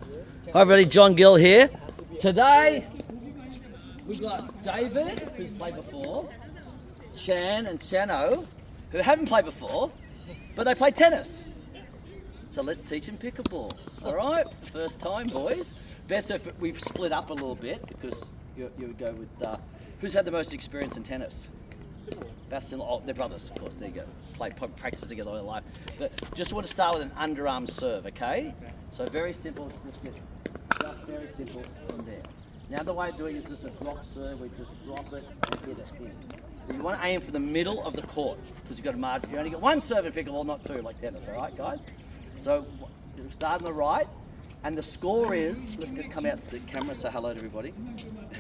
Hi everybody, John Gill here. Today we've got David, who's played before, Chan and Chano, who haven't played before, but they play tennis. So let's teach them pickleball. All right, first time, boys. Best if we split up a little bit because you would go with who's had the most experience in tennis? Bastin, oh, they're brothers, of course. There you go. Practice together all their life. But just want to start with an underarm serve, okay? So very simple. Just very simple from there. Now the way of doing it is just a drop serve. We just drop it and hit it in. So you want to aim for the middle of the court because you've got a margin. You only get one serve in pickleball, not two like tennis. All right, guys. So you start on the right, and the score is. Let's come out to the camera. Say hello to everybody.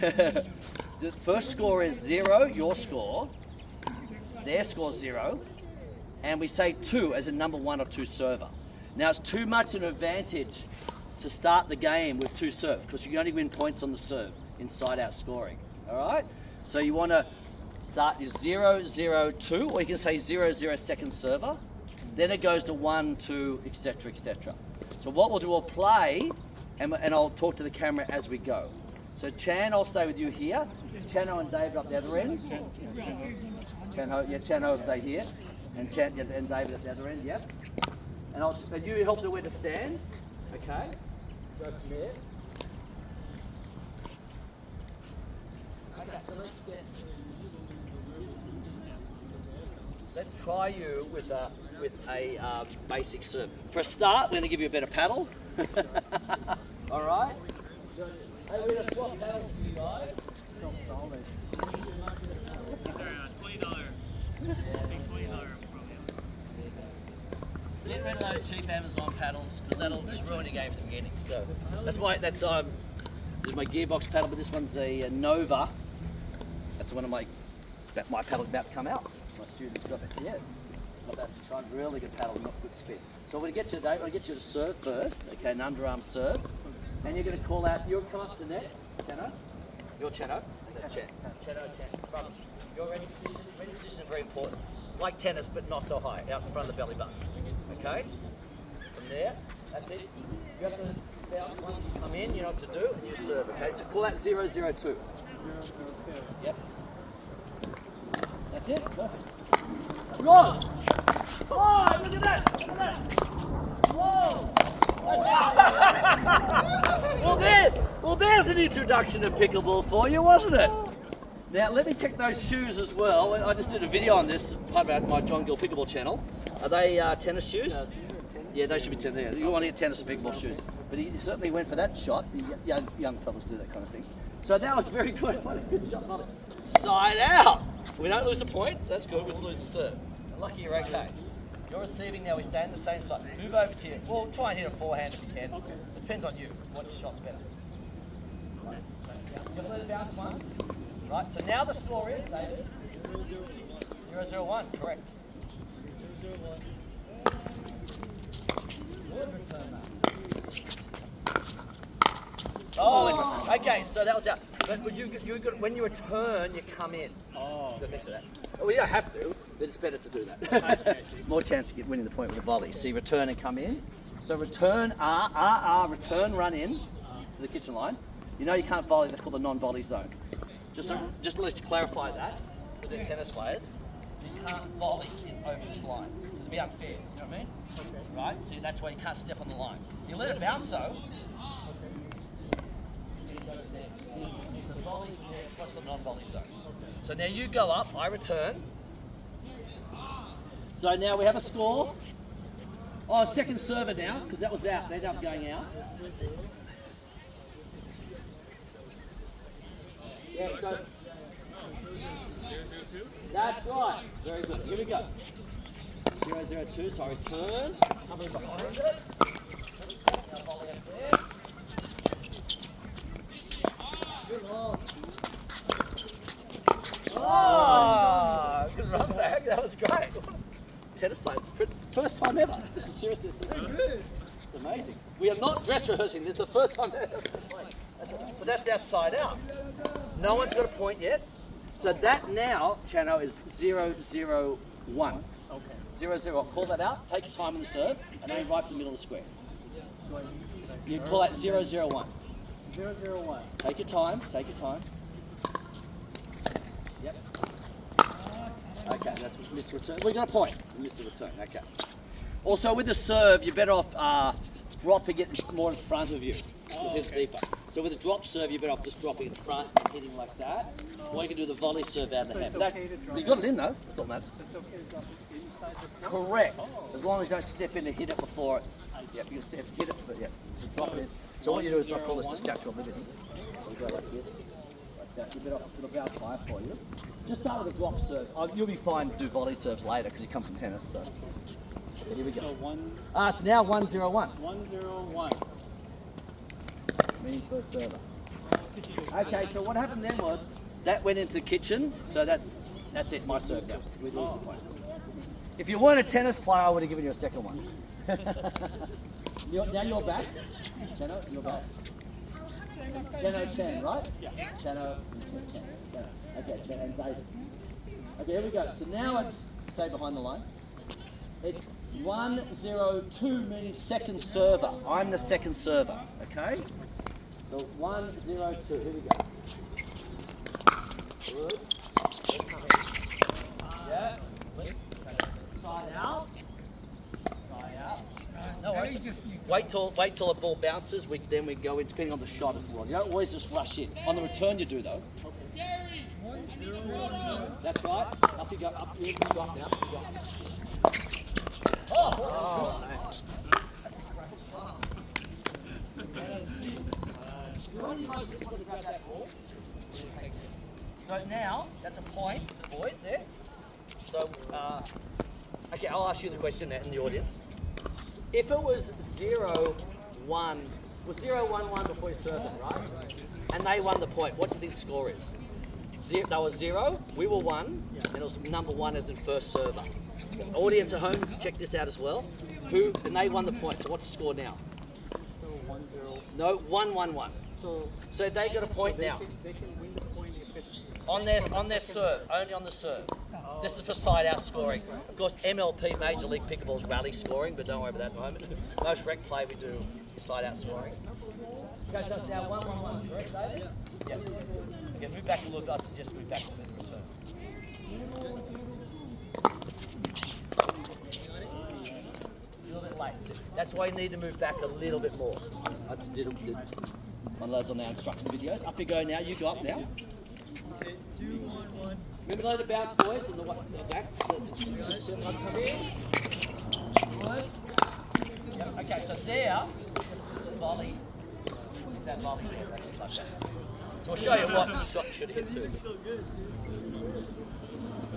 The first score is 0. Your score. Their score is 0, and we say 2 as a number 1 or 2 server. Now it's too much an advantage to start the game with 2 serve because you can only win points on the serve, inside out scoring. All right. So you want to start your 0, 0, 2, or you can say 0, 0 second server. Then it goes to 1, 2, etc., etc. So what we'll do, we'll play, and I'll talk to the camera as we go. So Chan, I'll stay with you here. Chano and David up the other end. Chano will stay here, and David at the other end. Yep. And you help them where to stand. Okay. Go from there. Okay. So let's try you with a basic serve. For a start, we're going to give you a bit of paddle. All right. Hey, we're going to swap paddles for you guys. $20. Get rid of those cheap Amazon paddles because that'll just ruin your game from the beginning. So this is my gearbox paddle, but this one's a Nova. That's one of my paddle about to come out. My students got that. Yeah, got that to try really good paddle, not good spin. So we're gonna get you today. We're gonna get you to serve first. Okay, an underarm serve, and you're gonna call out. You'll come up to net, Chano. You're Chano. Chano. Brother, your ready position. Ready position is very important. Like tennis, but not so high, out in front of the belly button. Okay? From there, that's it. You have to bounce once you come in, you know what to do, and you serve, okay? So call that 0, 0, 2. Yep. That's it, perfect. Ross! Oh, look at that! Look at that! Whoa! Well, there's an introduction to pickleball for you, wasn't it? Now, let me check those shoes as well. I just did a video on this about my John Gill Pickleball channel. Are they tennis shoes? Yeah, they should be tennis. You want to get tennis and pickleball shoes. But he certainly went for that shot. Young fellas do that kind of thing. So that was very good. What a good shot. Not it. Side out. We don't lose the points. That's good. We just lose the serve. Lucky you're okay. You're receiving now. We stay on the same side. Move over to you. Well, try and hit a forehand if you can. It depends on you. What shot's better. Right. Just let it bounce once. Right, so now the score is, David? 0-0-1, correct. 0-0-1. Good return, Oh, okay, so that was out. But when you return, you come in. Oh. The mix of that. Well, you don't have to, but it's better to do that. More chance of winning the point with a volley. So you return and come in. So return, return, run in to the kitchen line. You know you can't volley, that's called the non-volley zone. Just let's clarify that with the tennis players. You can't volley over this line. It'd be unfair, you know what I mean? Okay. Right? See, that's why you can't step on the line. You let it bounce though. It's a volley, it's what's the non-volley zone. So now you go up, I return. So now we have a score. Oh, second server now, because that was out. They ended up going out. Yeah, so 0-0-2? That's right. Very good. Here we go. 0-0-2. So I return. Come in behind it. Now volley up there. Oh, good run back. That was great. Tennis player. First time ever. This is seriously amazing. We are not dress rehearsing. This is the first time ever. So that's our side out. No one's got a point yet. So that now, Chano, is 0-0-1. Okay. 0-0. I'll call that out. Take your time in the serve, and aim right for the middle of the square. You call that 001. 001. Take your time. Take your time. Yep. Okay, that's what missed return. We got a point. So missed a return. Okay. Also, with the serve, you're better off dropping it more in front of you. It hits deeper. So with a drop serve, you're better off just dropping it in front and hitting like that. Or you can do the volley serve out of the So hand. it's But okay to drop you got it in though. That's what matters. It's okay to drop it inside the Correct. As long as you don't step in and hit it before it. Yep, you can step, hit it, but yeah. So drop it in. So what you do is I call this the Statue of Liberty. So you go like this. Like that. You're better off, it'll bounce high for you. Just start with a drop serve. You'll be fine to do volley serves later because you come from tennis. So yeah, here we So go. one, It's now 101. 101. Meaning first server. Okay, so what happened then was that went into the kitchen. So that's it. My serve now. We lose the point. If you weren't a tennis player, I would have given you a second one. Now you're back. Chano, you're back. Chano Chen, right? Yeah. Chano and Chen. Okay, Chen and David. Okay, here we go. So now it's stay behind the line. It's 102, meaning second server. I'm the second server. Okay. So 102. Here we go. Good. Yeah. Side out. Side out. No worries. Wait till the ball bounces. Then we go in, depending on the shot as well. You don't always just rush in. On the return, you do though. That's right. Up you go. Up you go. Up now. You go. Oh. So now that's a point, boys. There. So okay, I'll ask you the question in the audience. If it was 0-1, was 0-1-1 before you served it, right? And they won the point. What do you think the score is? They were 0, we were 1, and it was number 1 as in first server. So audience at home, check this out as well. And they won the point. So what's the score now? So 1-0. No, 1-1-1. So So they got a point now. They can win the point if it's On their serve, only on the serve. This is for side out scoring. Of course, MLP, Major League Pickleball, is rally scoring, but don't worry about that at the moment. Most rec play we do side out scoring. Okay, so it's now 1-1-1, correct, David? Yeah. Okay, move back a little bit. I suggest move back a bit in return. A little bit late. So that's why you need to move back a little bit more. I just did one of those on our instruction videos. Up you go now. You go up now. Remember to bounce, boys, and the back. Come in. Good. Yep. Okay, so there, volley. Hit that volley there. That's it, like that. So I'll show you what the shot should hit too.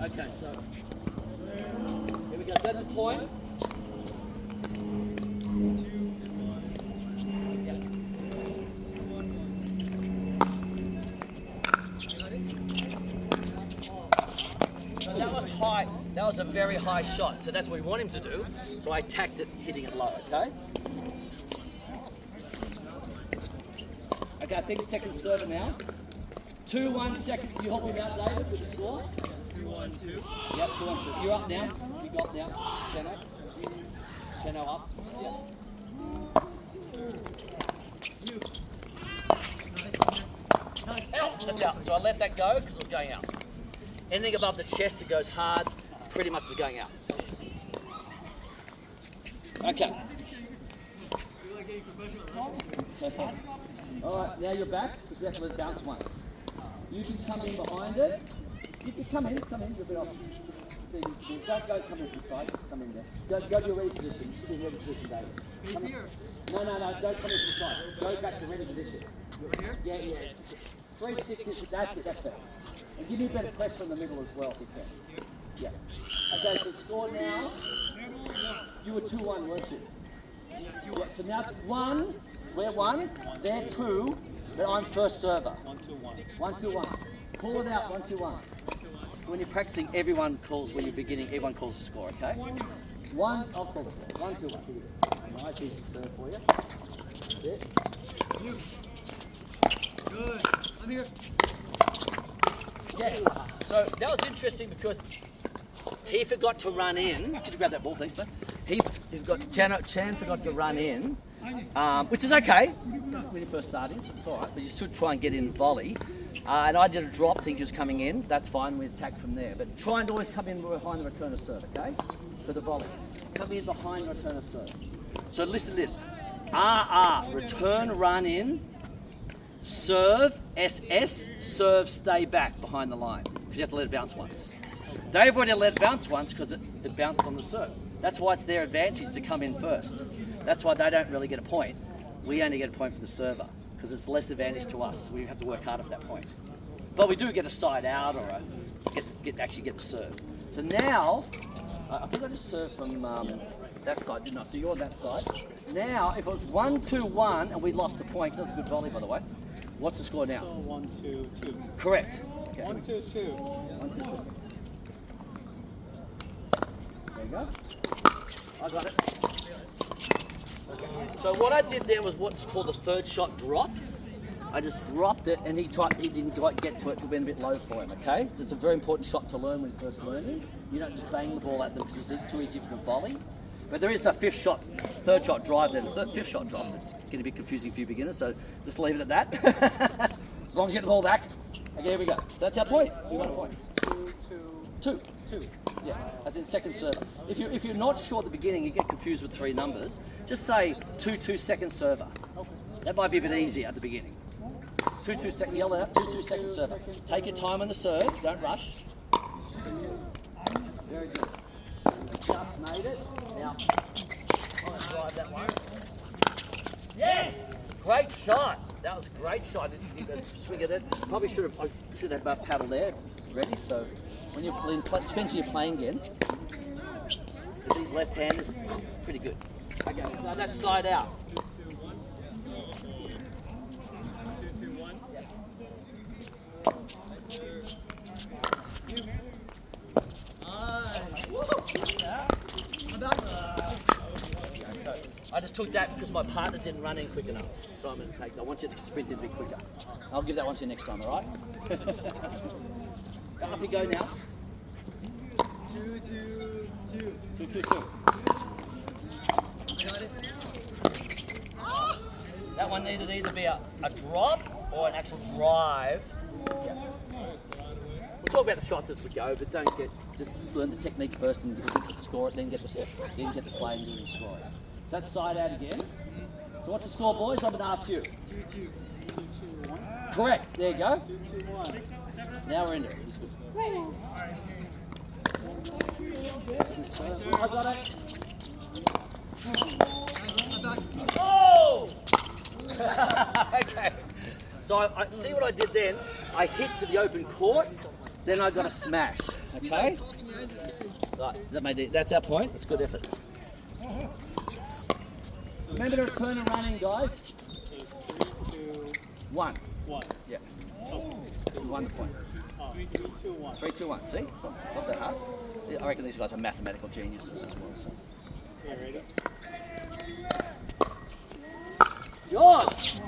Okay, so here we go. So that's a point. So that was high. That was a very high shot. So that's what we want him to do. So I attacked it, hitting it low. Okay. Okay, I think it's second server now. 2-1 second. Can you help me out, David, with the score? 2-1-2. Yep, 2-1-2. You're up now. You go up now. Cheno. Cheno up. Yep. Out. That's out. So I let that go because it was going out. Anything above the chest that goes hard, pretty much is going out. Okay. Alright, now you're back because we have to let it bounce once. You can come in behind it. You can come in, you're a bit off. Don't go come in from the side, come in there. Go to your ready position. You should be in ready position, David. Come here. No, don't come in from the side. Go back to ready position. Right here? Yeah. 360, that's it. And give me a better pressure in the middle as well if you can. Yeah. Okay, so score now. You were 2-1, weren't you? Yeah, so now it's 1, we're 1, they're 2, but I'm first server. 1-2-1. 1-2-1. Call it out, 1-2-1. When you're practicing, everyone calls, when you're beginning, everyone calls the score, okay? I'll call the score. 1-2-1. Nice easy serve for you. That's it. Good. I'm here. Yes. So that was interesting because he forgot to run in. Could you grab that ball, please, mate? Chan forgot to run in, which is okay when you're first starting. It's all right, but you should try and get in volley. And I did a drop, think he was coming in. That's fine. We attack from there, but try and always come in behind the return of serve. Okay, for the volley, come in behind the return of serve. So listen to this: return, run in, serve, SS, serve, stay back behind the line because you have to let it bounce once. They've already let it bounce once because it bounced on the serve. That's why it's their advantage to come in first. That's why they don't really get a point. We only get a point for the server because it's less advantage to us. We have to work harder for that point. But we do get a side out or actually get the serve. So now, I think I just served from that side, didn't I? So you're on that side. Now, if it was 1-2-1 and we lost a point, that's a good volley by the way. What's the score now? 1-2-2. Correct. Okay. 1-2-2. 1-2-2. There you go. I got it. So what I did there was what's called the third shot drop. I just dropped it and he didn't quite get to it. It went a bit low for him, okay? So it's a very important shot to learn when you're first learning. You don't just bang the ball at them because it's too easy for the volley. But there is a third shot drive there, fifth shot drop. It's going to be confusing for you beginners, so just leave it at that. As long as you get the ball back. Okay, here we go. So that's our point. We got a point. 2. Yeah, as in second server. If you're not sure at the beginning, you get confused with 3 numbers. Just say 2 second server. That might be a bit easier at the beginning. 2 second. Yell out 2 second server. Take your time on the serve. Don't rush. Very good. Just made it. Now, I'll drive that one. Yes! Great shot. That was a great shot. Swing at it. Probably should have paddle there ready. So when you're depends who you're playing against. With these left-handers, pretty good. Okay, now that's side out. 2-2-1. I just took that because my partner didn't run in quick enough. So I'm going to take that. I want you to sprint in a bit quicker. I'll give that one to you next time, all right? Up you go now. 2-2-2. 2-2-2. That one needed either be a drop or an actual drive. Yeah. We'll talk about the shots as we go, but just learn the technique first and get the score, then get the play and do the score. So that's side out again. So what's the score, boys? I'm going to ask you. 2-2-1. Correct. There you go. 2-2-1. Now we're into it. It's good. I got it. Oh! Okay. So I see what I did then. I hit to the open court, then I got a smash. Okay? Right, so that's our point. That's good effort. Remember to return and run in, guys. So it's 1. 3-2-1. Yeah. 1 point. 3-2-1. 3-2-1. See? It's not that hard. I reckon these guys are mathematical geniuses as well. So. Okay, ready? George!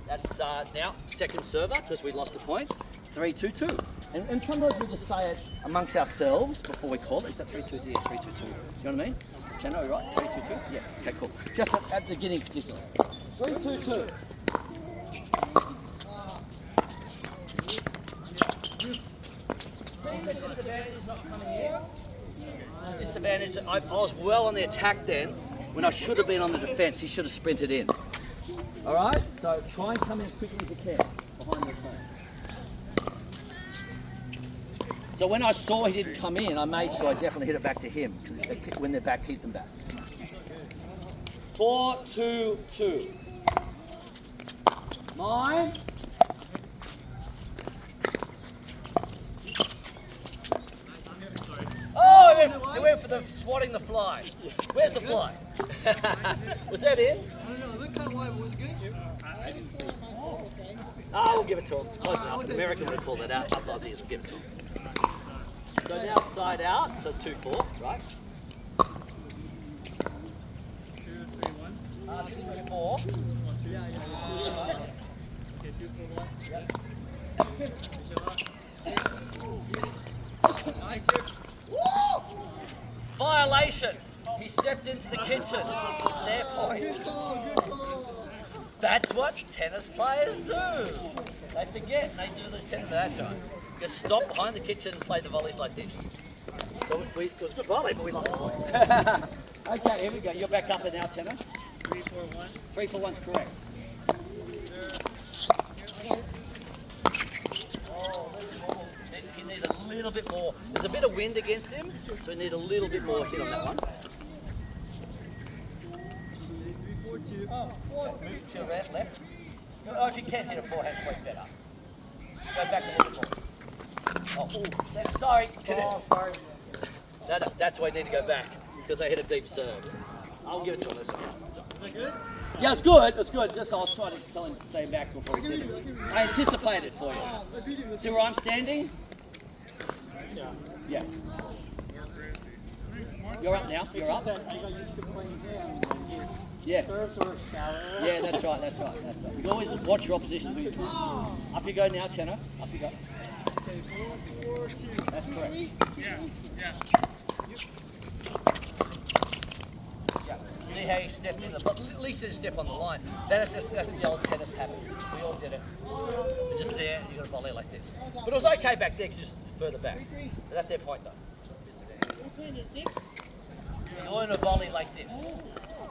That's now second server because we lost a point. 3-2-2. And sometimes we just say it amongst ourselves before we call it. Is that 3-2-2? Yeah, 3-2-2. You know what I mean? Chano, right? 3-2-2? Yeah. Okay, cool. Just at the beginning in particular. 3-2-2. See the disadvantage is not coming in? Disadvantage, I was well on the attack then when I should have been on the defence. He should have sprinted in. Alright, so try and come in as quickly as you can behind the return. So when I saw he didn't come in, I made sure I definitely hit it back to him because when they're back, keep them back. 4-2-2. 9. Oh, they went for the swatting the fly. Where's the fly? Was that in? I don't know, it looked kind of wide, but was it good? Oh, we'll give it to him. Close enough. The American would call that out. Us Aussies will give it to him. So now side out, so it's 2-4, right? 2-3-1. 2-4. 1-2. Okay, 2-4-1. Violation. He stepped into the kitchen. Their point. That's what tennis players do. They forget and they do this tennis at that time. Just stop behind the kitchen and play the volleys like this. So it was a good volley, but we lost a point. Okay, here we go. You're back up and now, Tenner. 3, 4, 1. 3 for 1's correct. He needs a little bit more. There's a bit of wind against him, so we need a little bit more hit on that one. Move to your left. Oh, if you can hit a forehand, it's way better. Go back a little bit more. Oh, sorry. Oh, sorry. No, that's why I need to go back, because I hit a deep serve. I'll give it to him. Is that good? Yeah, it's good. It's good. Just I was trying to tell him to stay back before he did it. I anticipated for you. See where I'm standing? Yeah. Yeah. You're up now. You're up. I got used to playing him and his Yeah. serves were shallow. Yeah, that's right. That's right. That's right. You can always watch your opposition. Up you go now, Chenna. Up you go. Okay, 4, 2. That's correct. Yeah. Yeah. See how he stepped in, but at least he step on the line. That's the old tennis habit. We all did it. You're just there, you got to volley like this. But it was okay back there, 'cause it's just further back. But that's their point though. You're going to volley like this.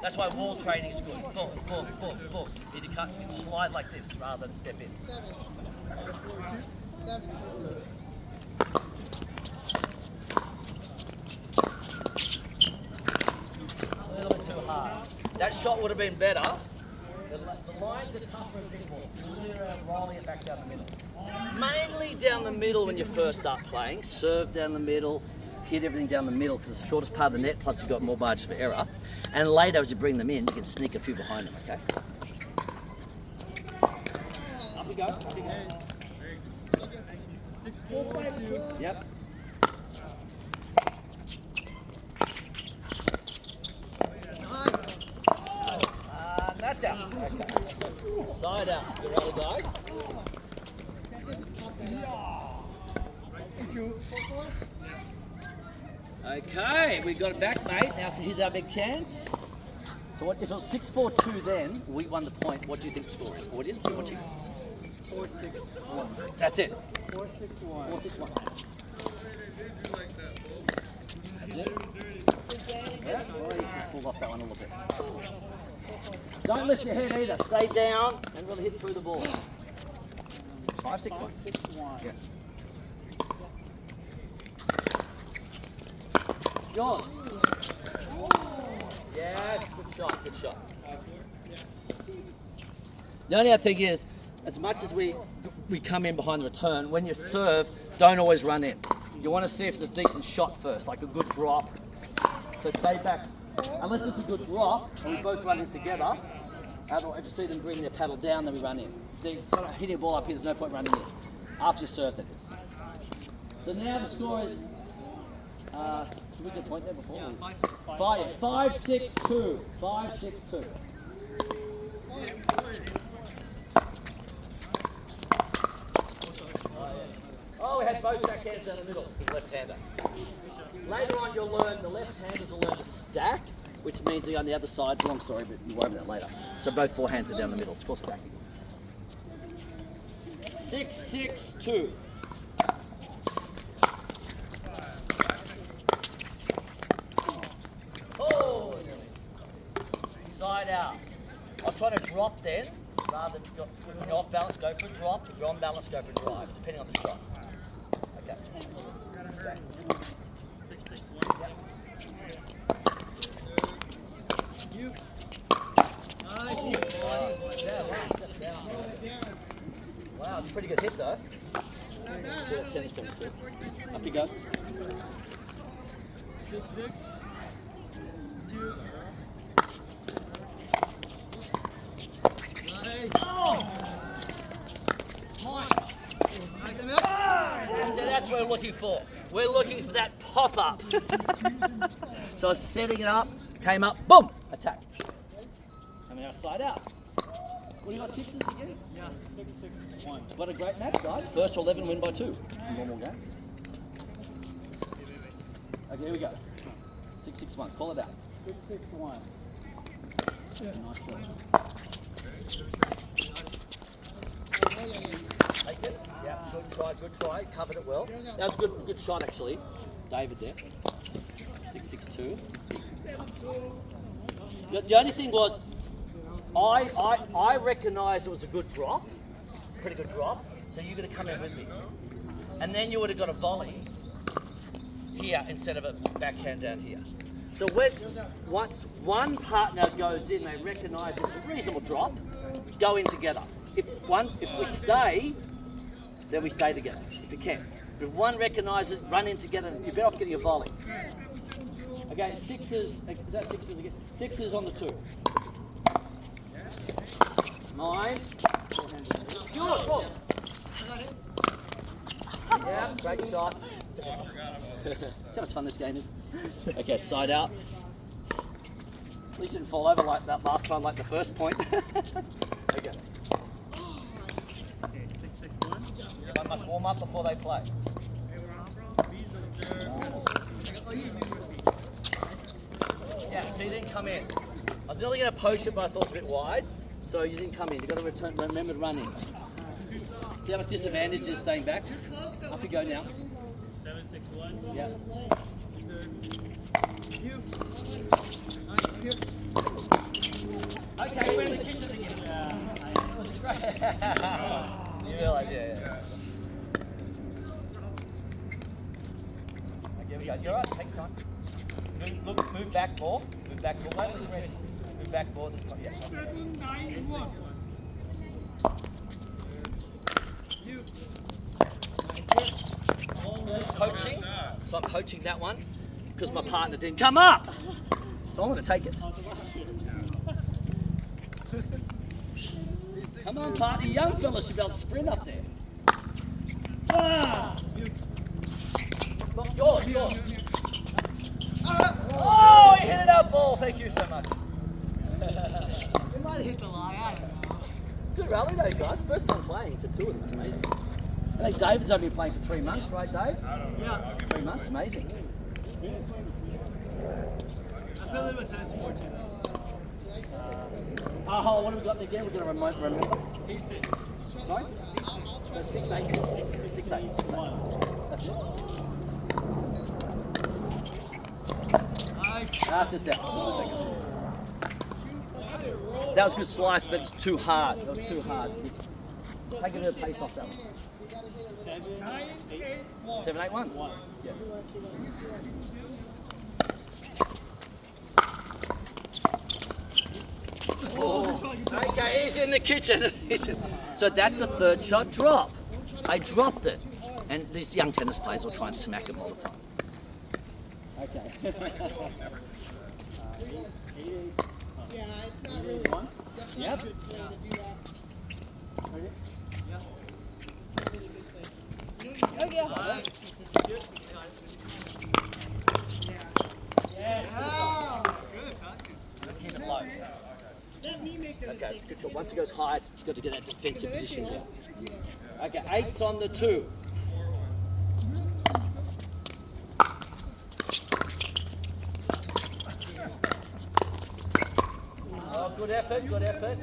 That's why wall training is good. Boom, boom, boom, boom. You need to cut, slide like this rather than step in. 7. A little bit too hard. That shot would have been better. The lines are tougher in pickleball. Clear rolling it back down the middle. Mainly down the middle when you first start playing. Serve down the middle, hit everything down the middle because it's the shortest part of the net, plus you've got more margin for error. And later as you bring them in, you can sneak a few behind them, okay? Up we go, up we go. 6, 4, 2. Yep. That's out. Okay. Side out. Good rally, guys. Okay, we got it back, mate. Now, so here's our big chance. So, what if it was 6-4-2 then? We won the point. What do you think the score is? Audience, what do you? 4-6-1. That's it. 4-6-1. 4-6-1. That's it. Yeah. Well, you can pull off that one a little bit. Don't lift your head either. Stay down and really hit through the ball. 5-6-1. 5-6-1. Yeah. Yours. Yes, good shot, good shot. The only other thing is, as much as we come in behind the return, when you serve, don't always run in. You want to see if it's a decent shot first, like a good drop. So stay back. Unless it's a good drop, and we both run in together, if you see them bring their paddle down, then we run in. If they're hitting a ball up here, there's no point running in. After you serve, that is. So now the score is, did we get a point there before? Yeah, 5, 5-6-2. 5-6-2. Oh, we had both backhands down the middle, with left-hander. Later on, you'll learn, the left-handers will learn to stack, which means they're on the other side. It's a long story, but you worry about that later. So both forehands are down the middle. It's called stacking. 6-6-2. Oh, side out. I'll try to drop then, rather than when you're off balance, go for a drop. If you're on balance, go for a drive, depending on the shot. Okay. You. Wow, it's a pretty good hit though. Up you go. 6, 2. Nice. Oh! Mine. Nice, I'm up. So that's what we're looking for. We're looking for that pop up. So I was setting it up, came up, boom, attack. And now side out. What do you got, sixes again? Yeah. 6-6-1. What a great match, guys. First to 11, win by 2. Normal game. Okay, here we go. 6-6-1. Call it out. 661. Nice one. Take it. Yeah, good try. Covered it well. That was good shot actually. David there. 662. The only thing was, I recognised it was a good drop, pretty good drop. So you're going to come in with me, and then you would have got a volley here instead of a backhand down here. So once one partner goes in, they recognise it's a reasonable drop, go in together. If we stay, then we stay together, if you can. But if one recognises, run in together, you're better off getting a volley. Okay, sixes, is that sixes again? Sixes on the 2. 9. Good, ball. Yeah, great shot. See how much fun this game is? Okay, side out. At least it didn't fall over like that last time, like the first point. Okay. 661. I must warm up before they play. Yeah, so you didn't come in. I was nearly going to poach it, but I thought it was a bit wide. So you didn't come in. You've got to remember to run in. See how much disadvantage is staying back? Up you go now. 761. Yeah. Okay, we're in the kitchen again. You realise, yeah. Okay, here we go. You're all right, take time. Move back more. Move back more. Wait till it's ready. Move back more this time. Yeah. 791. Poaching. So I'm poaching that one because my partner didn't come up. So I'm going to take it. Come on, partner. Young fella should be able to sprint up there. Ah! Score. Oh, he hit it out ball. Thank you so much. It might have hit the line. I don't know. Good rally though, guys. First time playing for 2 of them. It's amazing. I think David's only been playing for 3 months, right, Dave? Yeah. 3 months. Amazing. I've been a little bit tennis before too, though. Oh, what have we got again? We're going to remember. 8-6. Right? 6-8. 6-8. 6-8. That's it. Nice. That's just out. That was a good slice, but it's too hard. It was too hard. Take a bit of pace off that one. 7-8-1. Yeah. Oh. Okay, he's in the kitchen. So that's a 3rd shot drop. I dropped it. And these young tennis players will try and smack him all the time. Okay. Yeah, it's not really. Yep. Keep it low. Let me make the Okay, mistake. good job. Once it goes high, it's got to get that defensive position here. Okay, 8's on the 2. Oh, good effort, good effort.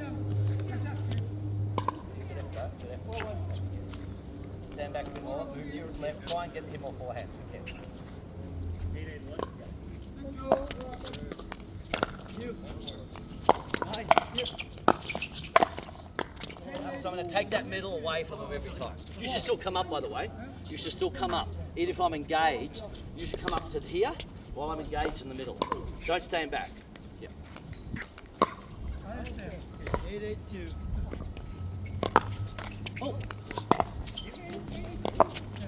Stand back a bit more, move to your left, try and get him more forehands. Okay. 881. So I'm going to take that middle away from him every time. You should still come up, by the way. You should still come up. Even if I'm engaged, you should come up to here while I'm engaged in the middle. Don't stand back. Yep. 8-8-2. Oh.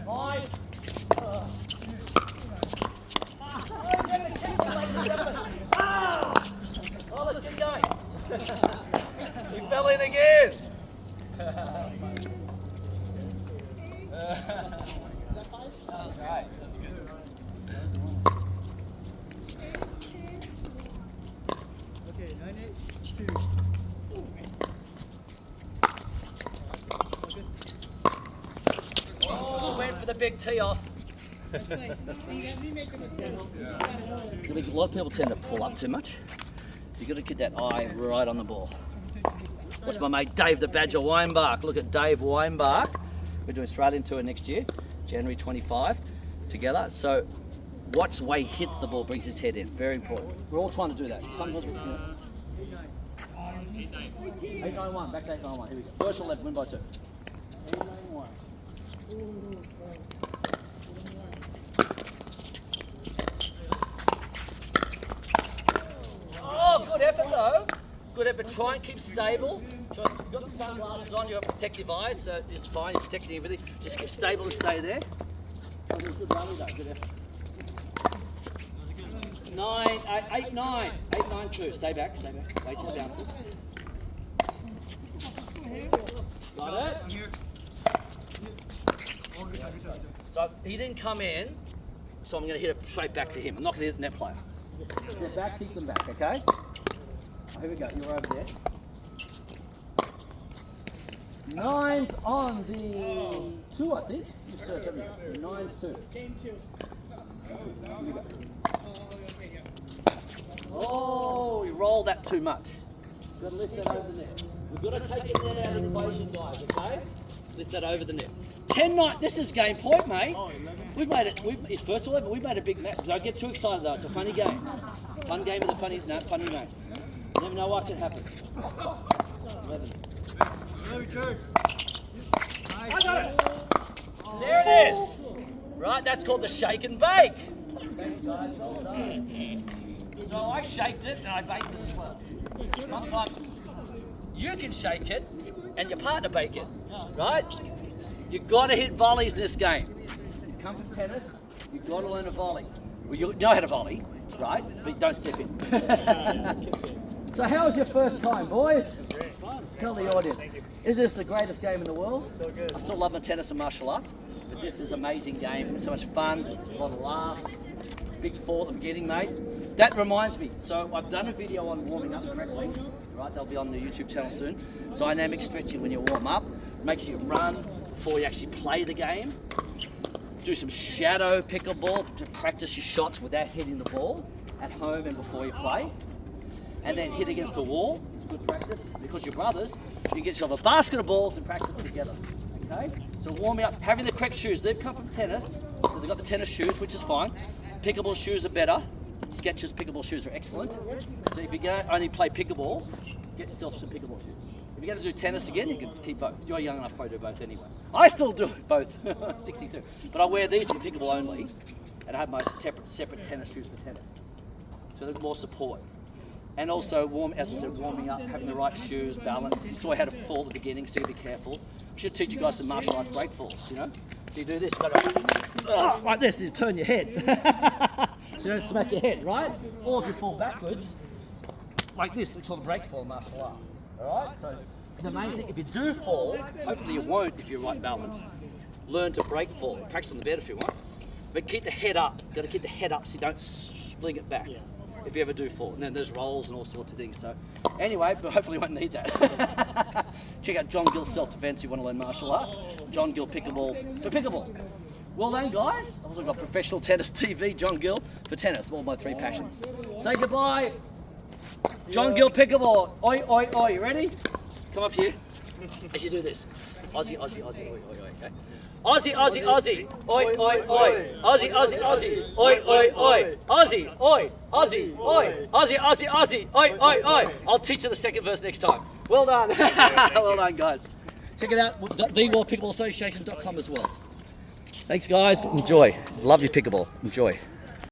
Fine. Oh, let's get going. He fell in again. That was great. That's good. Okay, 9-8-2. Oh, went for the big tee off. A lot of people tend to pull up too much. You've got to get that eye right on the ball. Watch my mate Dave the Badger Weinbach. Look at Dave Weinbach. We're doing Australian tour next year, January 25, together. So watch the way he hits the ball, brings his head in. Very important. We're all trying to do that. Sometimes we, 891, back to 891. Here we go. First 11, win by 2. 891. Oh, good effort though. Good effort. Try and keep stable. You've got the sunglasses on, you've got protective eyes, so it's fine. You're protecting everything. Just keep stable and stay there. That was a good rally though. Good effort. 9, 8, 9. 8, 9, 2. Stay back, stay back. Wait till the bounces. Got it? So he didn't come in, so I'm going to hit it straight back to him. I'm not going to hit the net player. Step back, keep them back, okay? Oh, here we go, you're over there. 9's on the 2, I think. You served, haven't you? 9's 2. Game 2. Here we go. Oh, you rolled that too much. Got to lift that over the net. We've got to take the net out of the equation, guys, okay? Lift that over the net. 10-9, this is game point, mate. We've made it, it's first 11, we've made a big match. Don't get too excited though, it's a funny game. Fun game with a funny name. You never know what can happen. 11. I got it! There it is! Right, that's called the shake and bake. Thanks guys, well done. So I shaked it and I baked it as well. Sometimes you can shake it and your partner bake it, right? You've got to hit volleys in this game. You come from tennis, you've got to learn a volley. Well, you know how to volley, right? But don't step in. So how was your first time, boys? Tell the audience. Is this the greatest game in the world? So good. I still love my tennis and martial arts, but this is an amazing game. It's so much fun, a lot of laughs. Big fall at the beginning, mate. That reminds me, so I've done a video on warming up correctly, right? They'll be on the YouTube channel soon. Dynamic stretching when you warm up. Makes you run before you actually play the game. Do some shadow pickleball to practice your shots without hitting the ball at home and before you play. And then hit against the wall. It's good practice. Because you're brothers, you can get yourself a basket of balls and practice together. Okay? So warming up, having the correct shoes. They've come from tennis, so they've got the tennis shoes, which is fine. Pickleball shoes are better. Skechers pickleball shoes are excellent. So if you're going to only play pickleball, get yourself some pickleball shoes. If you're going to do tennis again, you can keep both. You're young enough to probably do both anyway. I still do both, 62. But I wear these for pickleball only, and I have my separate tennis shoes for tennis. So there's more support. And also, as I said, warming up, having the right shoes, balance. You saw how to fall at the beginning, so you be careful. I should teach you guys some martial arts break falls, you know? So you do this, like this, you turn your head. So you don't smack your head, right? Or if you fall backwards, like this, it's called a break fall martial art. Alright? So the main thing, if you do fall, hopefully you won't if you're right balance. Learn to break fall. Practice on the bed if you want. But keep the head up. You've got to keep the head up so you don't sling it back. If you ever do fall. And then there's rolls and all sorts of things. So anyway, but hopefully you won't need that. Check out John Gill Self-Defense if you want to learn martial arts. John Gill Pickleball for pickleball. Well done, guys. I've also got professional tennis TV, John Gill, for tennis. All my 3 passions. Say goodbye. John Gill Pickleball. Oi, oi, oi. You ready? Come up here. As you do this. Aussie, Aussie, Aussie. Oi, oi, oi. Okay. Aussie, Aussie, Aussie. Oi, oi, oi. Aussie, Aussie, Aussie. Oi, oi, oi. Aussie, oi. Aussie, oi. Aussie, Aussie, Aussie. Oi, oi, oi. I'll teach you the second verse next time. Well done. Well done, guys. Check it out. TheWorldPickleballAssociation.com as well. Thanks, guys. Enjoy. Love your pickleball. Enjoy.